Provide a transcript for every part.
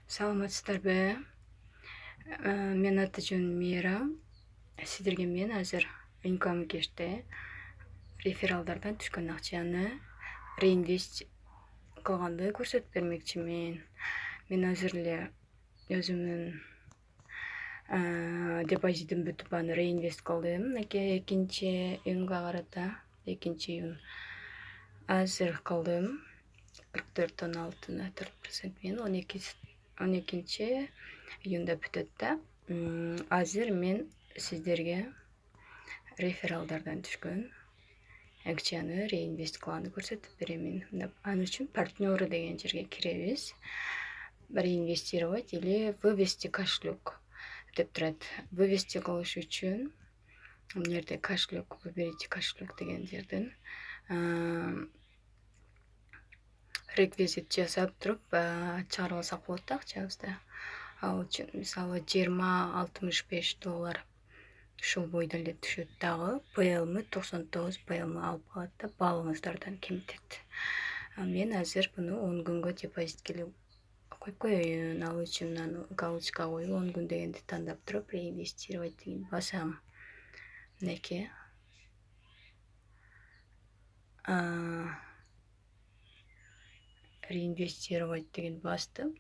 Саламатсыздарбы? Мен аты-жөнүм Мира. Сиздерге мен азыр Income Cash'те рефералдардан түшкөн акчаны реинвест кылганды көрсөтүп бермекчимин. Мен азыр эле өзүмдүн депозитим бүтүп аны реинвест кылдым. Мынакей 2-июнга карата 2-июн азыр кылдым. 44,16 4% менен 12-июнда бүтөт да. Азыр мен сиздерге рефералдардан түшкөн акчаны реинвест кылганды көрсөтүп беремин. Ал үчүн партнеры деген жерге киребиз. Реинвестировать или вывести кошелек деп турат. Вывести кылыш үчүн мына жерде кошелек, выберите кошелек деген жерден реквизит жасап туруп чыгарып алсак болот да акчабызды. Ал үчүн мисалы $20-65 ушул бойдо эле түшөт дагы. PL'мы 99 PL'мы алып калат да, балыңыздардан кемитет. Мен азыр буну 10 күнгө депозитке эле коюп коеюн. Ал үчүн мынаны галочка коюп 10 күн дегенди тандап туруп реинвестировать деген басам. Мынакей. Реинвестировать деген бастым.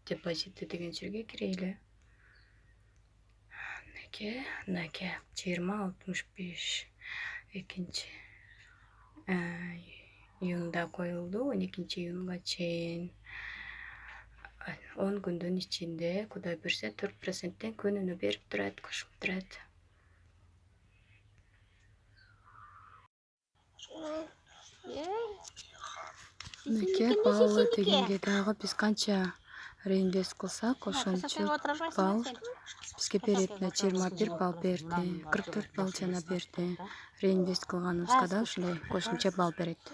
Депозиты деген жерге кирели. Мынакей 20-65 2-июнда коюлду, 12-июнга чейин 10 күндүн ичинде Кудай берсе 4%тен күнүнө берип турат, кошуп турат. Мынакей баллы дегенге дагы биз канча реинвест кылсак, ошончо балл бизге берет. 21 балл берди, 44 балл жана берди. Реинвест кылганыбызга да ушундай кошумча балл берет.